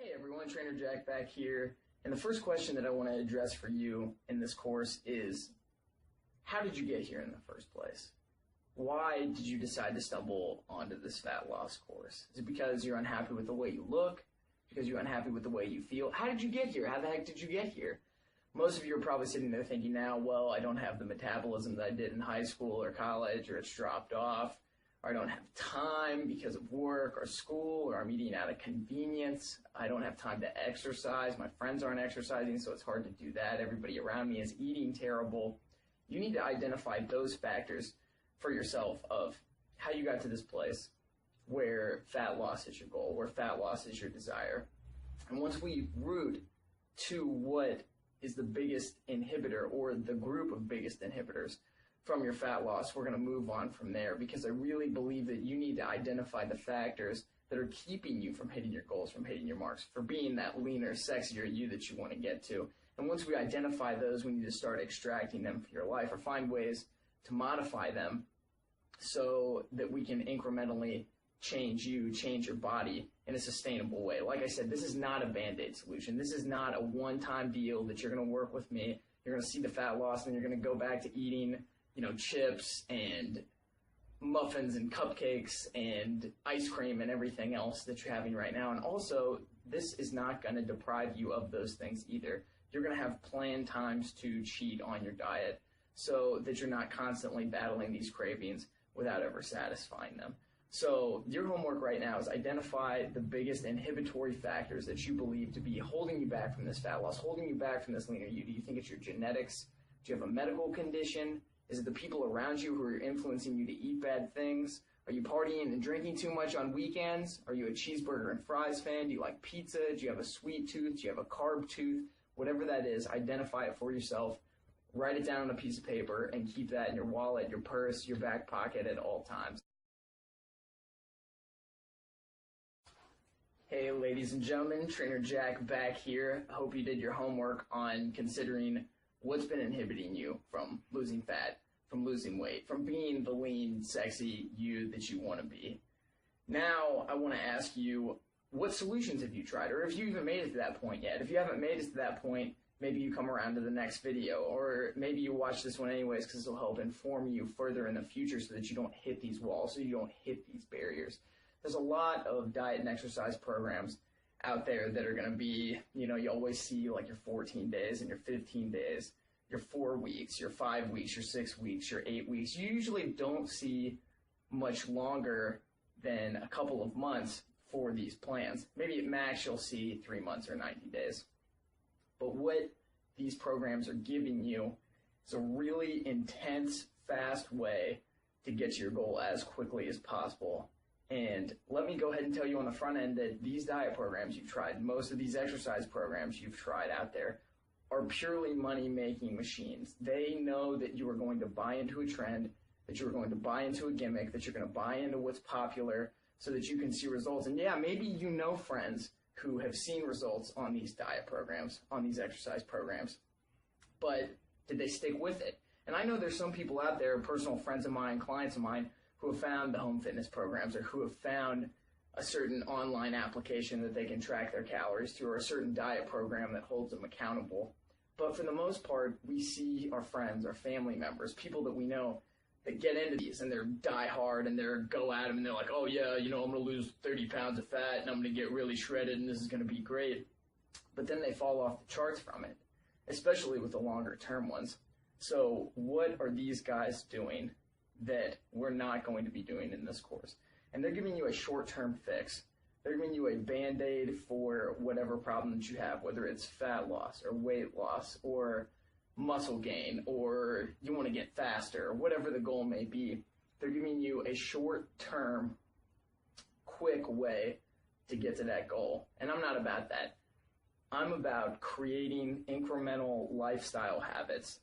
Hey everyone, Trainer Jack back here. And the first question that I want to address for you in this course is, how did you get here in the first place? Why did you decide to stumble onto this fat loss course? Is it because you're unhappy with the way you look? Because you're unhappy with the way you feel? How did you get here? How the heck did you get here? Most of you are probably sitting there thinking now, well, I don't have the metabolism that I did in high school or college, or it's dropped off, or I don't have time because of work or school, or I'm eating out of convenience. I don't have time to exercise. My friends aren't exercising, so it's hard to do that. Everybody around me is eating terrible. You need to identify those factors for yourself of how you got to this place where fat loss is your goal, where fat loss is your desire. And once we root to what is the biggest inhibitor or the group of biggest inhibitors from your fat loss, we're going to move on from there, because I really believe that you need to identify the factors that are keeping you from hitting your goals, from hitting your marks, for being that leaner, sexier you that you want to get to. And once we identify those, we need to start extracting them for your life or find ways to modify them so that we can incrementally change you, change your body in a sustainable way. Like I said, this is not a Band-Aid solution. This is not a one-time deal that you're going to work with me. You're going to see the fat loss and you're going to go back to eating, chips and muffins and cupcakes and ice cream and everything else that you're having right now. And also, this is not going to deprive you of those things either. You're going to have planned times to cheat on your diet so that you're not constantly battling these cravings without ever satisfying them. So your homework right now is identify the biggest inhibitory factors that you believe to be holding you back from this fat loss, holding you back from this leaner you. Do you think it's your genetics? Do you have a medical condition? Is it the people around you who are influencing you to eat bad things? Are you partying and drinking too much on weekends? Are you a cheeseburger and fries fan? Do you like pizza? Do you have a sweet tooth? Do you have a carb tooth? Whatever that is, identify it for yourself. Write it down on a piece of paper and keep that in your wallet, your purse, your back pocket at all times. Hey, ladies and gentlemen, Trainer Jack back here. I hope you did your homework on considering what's been inhibiting you from losing fat, from losing weight, from being the lean, sexy you that you want to be. Now, I want to ask you, what solutions have you tried? Or if you even made it to that point yet. If you haven't made it to that point, maybe you come around to the next video, or maybe you watch this one anyways because it'll help inform you further in the future so that you don't hit these walls, so you don't hit these barriers. There's a lot of diet and exercise programs out there that are going to be, you always see like your 14 days and your 15 days, your 4 weeks, your 5 weeks, your 6 weeks, your 8 weeks. You usually don't see much longer than a couple of months for these plans. Maybe at max you'll see 3 months or 90 days. But what these programs are giving you is a really intense, fast way to get to your goal as quickly as possible. And let me go ahead and tell you on the front end that these diet programs you've tried, most of these exercise programs you've tried out there, are purely money-making machines. They know that you are going to buy into a trend, that you're going to buy into a gimmick, that you're going to buy into what's popular so that you can see results. And yeah, maybe you know friends who have seen results on these diet programs, on these exercise programs, but did they stick with it? And I know there's some people out there, personal friends of mine, clients of mine, who have found the home fitness programs, or who have found a certain online application that they can track their calories to, or a certain diet program that holds them accountable. But for the most part, we see our friends, our family members, people that we know that get into these and they're die hard and they're go at them and they're like, oh yeah, I'm going to lose 30 pounds of fat and I'm going to get really shredded and this is going to be great. But then they fall off the charts from it, especially with the longer term ones. So what are these guys doing that we're not going to be doing in this course? And they're giving you a short-term fix. They're giving you a Band-Aid for whatever problem that you have, whether it's fat loss or weight loss or muscle gain, or you want to get faster, or whatever the goal may be. They're giving you a short-term, quick way to get to that goal. And I'm not about that. I'm about creating incremental lifestyle habits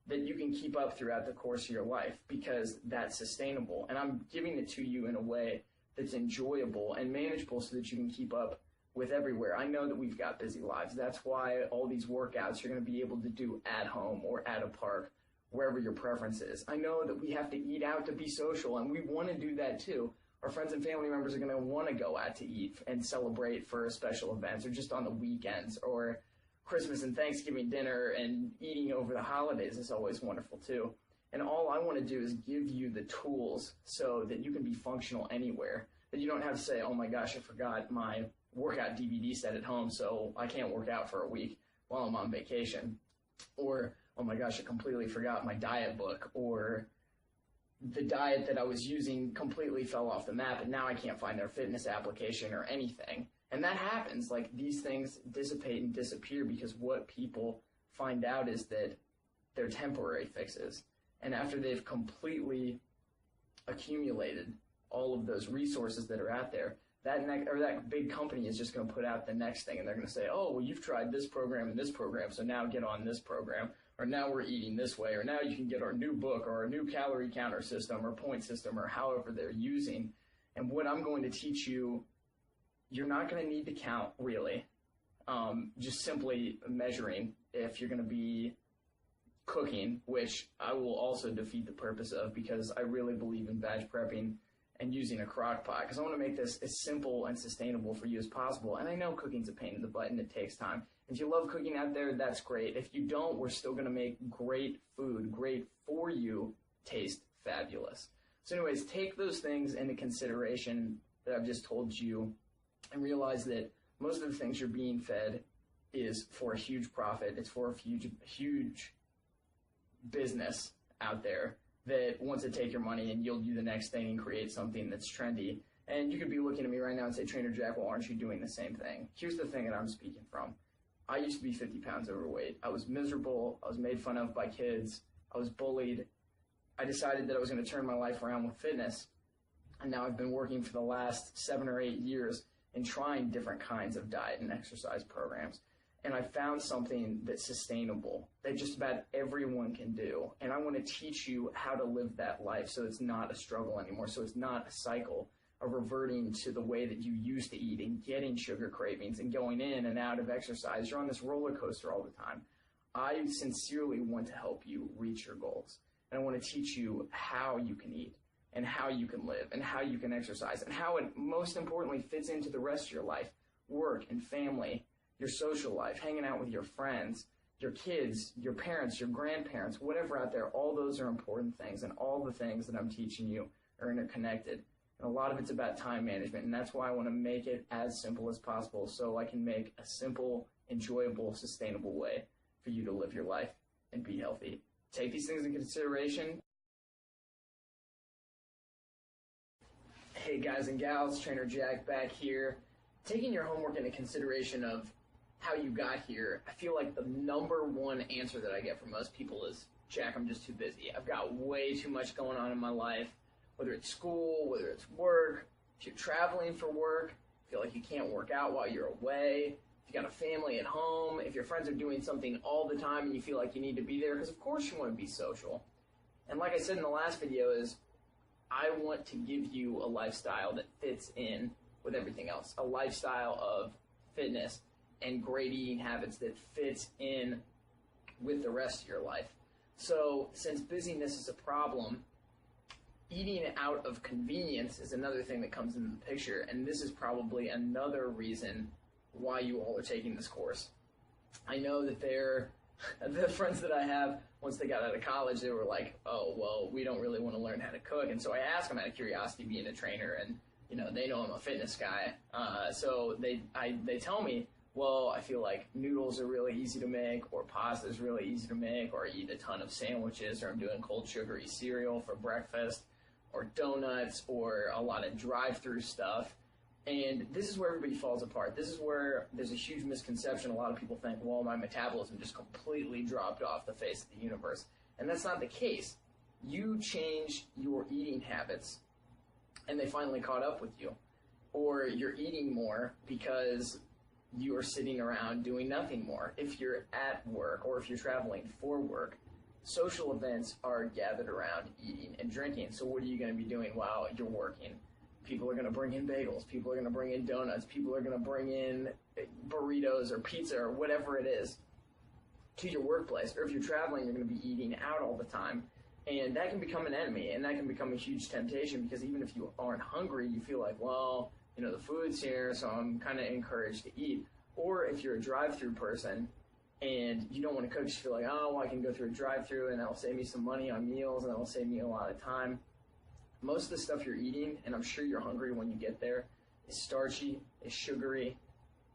that you can keep up throughout the course of your life, because that's sustainable. And I'm giving it to you in a way that's enjoyable and manageable so that you can keep up with everywhere. I know that we've got busy lives. That's why all these workouts you're going to be able to do at home or at a park, wherever your preference is. I know that we have to eat out to be social, and we want to do that too. Our friends and family members are going to want to go out to eat and celebrate for special events or just on the weekends, or Christmas and Thanksgiving dinner and eating over the holidays is always wonderful too. And all I want to do is give you the tools so that you can be functional anywhere, that you don't have to say, oh my gosh, I forgot my workout DVD set at home, so I can't work out for a week while I'm on vacation. Or, oh my gosh, I completely forgot my diet book, or the diet that I was using completely fell off the map and now I can't find their fitness application or anything. And that happens. Like, these things dissipate and disappear because what people find out is that they're temporary fixes. And after they've completely accumulated all of those resources that are out there, that big company is just going to put out the next thing, and they're going to say, oh, well, you've tried this program and this program, so now get on this program, or now we're eating this way, or now you can get our new book or our new calorie counter system or point system or however they're using. And what I'm going to teach you, you're not going to need to count, really. Just simply measuring if you're going to be cooking, which I will also defeat the purpose of, because I really believe in batch prepping and using a crock pot, because I want to make this as simple and sustainable for you as possible. And I know cooking's a pain in the butt and it takes time. If you love cooking out there, that's great. If you don't, we're still going to make great food, great for you, taste fabulous. So anyways, take those things into consideration that I've just told you and realize that most of the things you're being fed is for a huge profit. It's for a huge business out there that wants to take your money and yield you the next thing and create something that's trendy. And you could be looking at me right now and say, Trainer Jack, well, aren't you doing the same thing? Here's the thing that I'm speaking from. I used to be 50 pounds overweight. I was miserable. I was made fun of by kids. I was bullied. I decided that I was going to turn my life around with fitness. And now I've been working for the last 7 or 8 years in trying different kinds of diet and exercise programs. And I found something that's sustainable, that just about everyone can do. And I want to teach you how to live that life so it's not a struggle anymore, so it's not a cycle of reverting to the way that you used to eat and getting sugar cravings and going in and out of exercise. You're on this roller coaster all the time. I sincerely want to help you reach your goals. And I want to teach you how you can eat and how you can live and how you can exercise and how it most importantly fits into the rest of your life, work and family, your social life, hanging out with your friends, your kids, your parents, your grandparents, whatever out there. All those are important things, and all the things that I'm teaching you are interconnected. And a lot of it's about time management, and that's why I want to make it as simple as possible so I can make a simple, enjoyable, sustainable way for you to live your life and be healthy. Take these things into consideration. Hey guys and gals, Trainer Jack back here. Taking your homework into consideration of how you got here, I feel like the number one answer that I get from most people is, Jack, I'm just too busy. I've got way too much going on in my life, whether it's school, whether it's work. If you're traveling for work, feel like you can't work out while you're away. If you got a family at home, if your friends are doing something all the time and you feel like you need to be there, because of course you want to be social. And like I said in the last video is, I want to give you a lifestyle that fits in with everything else. A lifestyle of fitness and great eating habits that fits in with the rest of your life. So since busyness is a problem, eating out of convenience is another thing that comes into the picture. And this is probably another reason why you all are taking this course. I know that the friends that I have, once they got out of college, they were like, oh, well, we don't really want to learn how to cook. And so I asked them out of curiosity, being a trainer, and they know I'm a fitness guy. So they tell me, well, I feel like noodles are really easy to make, or pasta is really easy to make, or I eat a ton of sandwiches, or I'm doing cold sugary cereal for breakfast, or donuts, or a lot of drive-through stuff. And this is where everybody falls apart. This is where there's a huge misconception. A lot of people think, well, my metabolism just completely dropped off the face of the universe. And that's not the case. You change your eating habits, and they finally caught up with you. Or you're eating more because you are sitting around doing nothing more. If you're at work or if you're traveling for work, social events are gathered around eating and drinking. So what are you going to be doing while you're working? People are going to bring in bagels. People are going to bring in donuts. People are going to bring in burritos or pizza or whatever it is to your workplace. Or if you're traveling, you're going to be eating out all the time. And that can become an enemy, and that can become a huge temptation, because even if you aren't hungry, you feel like, well, the food's here, so I'm kind of encouraged to eat. Or if you're a drive-through person and you don't want to cook, you feel like, oh, well, I can go through a drive-through and that'll save me some money on meals and that'll save me a lot of time. Most of the stuff you're eating, and I'm sure you're hungry when you get there, is starchy, is sugary,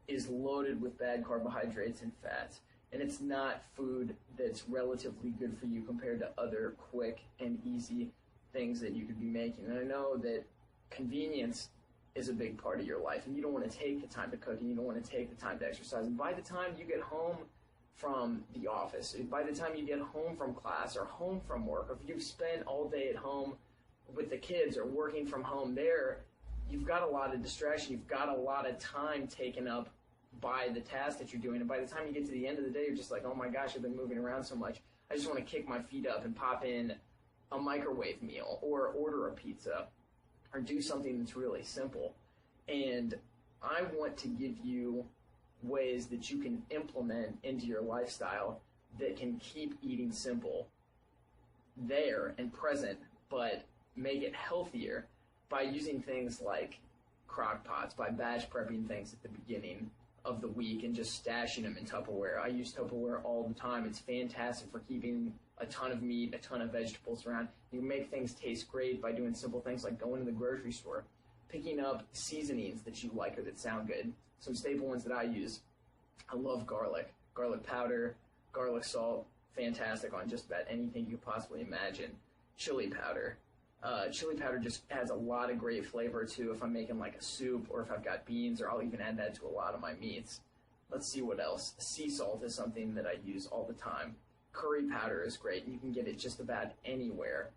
is loaded with bad carbohydrates and fats. And it's not food that's relatively good for you compared to other quick and easy things that you could be making. And I know that convenience is a big part of your life, and you don't want to take the time to cook, and you don't want to take the time to exercise. And by the time you get home from the office, by the time you get home from class or home from work, or if you've spent all day at home with the kids or working from home there, you've got a lot of distraction. You've got a lot of time taken up by the task that you're doing. And by the time you get to the end of the day, you're just like, oh my gosh, I've been moving around so much. I just want to kick my feet up and pop in a microwave meal or order a pizza or do something that's really simple. And I want to give you ways that you can implement into your lifestyle that can keep eating simple there and present, but make it healthier by using things like crock pots, by batch prepping things at the beginning of the week and just stashing them in Tupperware. I use Tupperware all the time. It's fantastic for keeping a ton of meat, a ton of vegetables around. You make things taste great by doing simple things like going to the grocery store, picking up seasonings that you like or that sound good. Some staple ones that I use. I love garlic. Garlic powder, garlic salt, fantastic on just about anything you could possibly imagine. Chili powder. Chili powder just adds a lot of great flavor to if I'm making like a soup or if I've got beans, or I'll even add that to a lot of my meats. Let's see what else. Sea salt is something that I use all the time. Curry powder is great, and you can get it just about anywhere.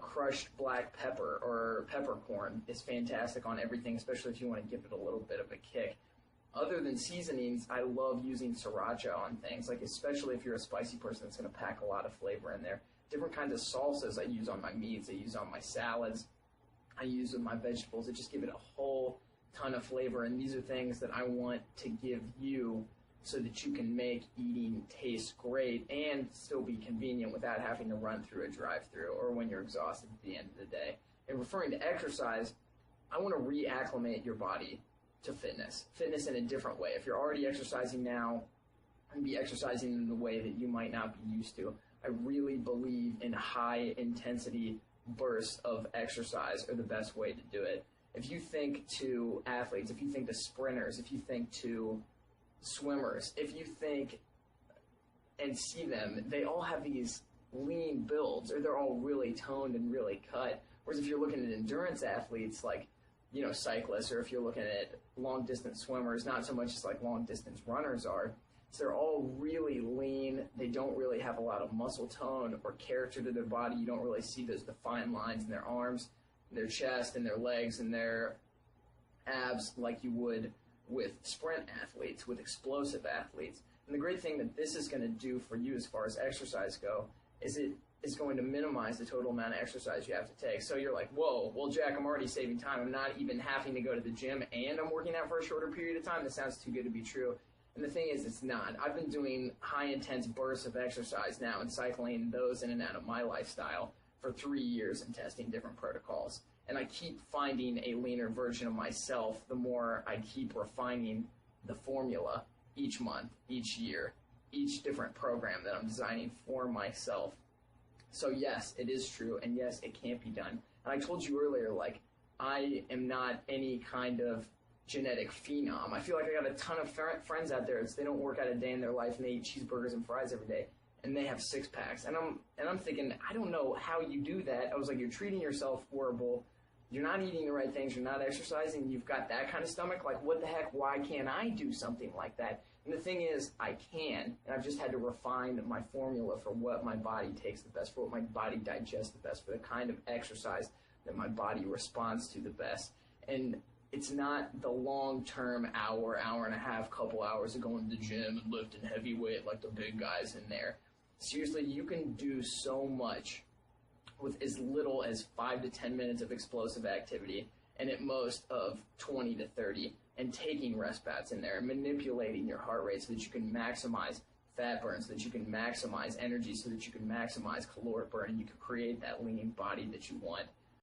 Crushed black pepper or peppercorn is fantastic on everything, especially if you want to give it a little bit of a kick. Other than seasonings, I love using sriracha on things, like especially if you're a spicy person that's going to pack a lot of flavor in there. Different kinds of salsas I use on my meats, I use on my salads, I use with my vegetables. It just give it a whole ton of flavor, and these are things that I want to give you so that you can make eating taste great and still be convenient without having to run through a drive-through or when you're exhausted at the end of the day. And referring to exercise, I want to reacclimate your body to fitness in a different way. If you're already exercising now, and be exercising in the way that you might not be used to. I really believe in high-intensity bursts of exercise are the best way to do it. If you think to athletes, if you think to sprinters, if you think to swimmers, if you think and see them, they all have these lean builds, or they're all really toned and really cut. Whereas if you're looking at endurance athletes like, cyclists, or if you're looking at long-distance swimmers, not so much as like long-distance runners are, they're all really lean. They don't really have a lot of muscle tone or character to their body. You don't really see those defined lines in their arms, their chest, and their legs, and their abs like you would with sprint athletes, with explosive athletes. And the great thing that this is going to do for you as far as exercise go is it is going to minimize the total amount of exercise you have to take. So you're like, whoa, well, Jack, I'm already saving time. I'm not even having to go to the gym, and I'm working out for a shorter period of time. That sounds too good to be true. And the thing is, it's not. I've been doing high-intense bursts of exercise now and cycling those in and out of my lifestyle for 3 years and testing different protocols. And I keep finding a leaner version of myself the more I keep refining the formula each month, each year, each different program that I'm designing for myself. So yes, it is true, and yes, it can't be done. And I told you earlier, like, I am not any kind of genetic phenom. I feel like I got a ton of friends out there. They don't work out a day in their life and they eat cheeseburgers and fries every day, and they have six packs. And I'm thinking, I don't know how you do that. I was like, you're treating yourself horrible. You're not eating the right things. You're not exercising. You've got that kind of stomach. Like, what the heck? Why can't I do something like that? And the thing is, I can, and I've just had to refine my formula for what my body takes the best, for what my body digests the best, for the kind of exercise that my body responds to the best. And it's not the long-term hour and a half, couple hours of going to the gym and lifting heavy weight like the big guys in there. Seriously, you can do so much with as little as 5 to 10 minutes of explosive activity, and at most of 20 to 30, and taking rest bouts in there and manipulating your heart rate so that you can maximize fat burn so that you can maximize energy, so that you can maximize caloric burn, and you can create that lean body that you want.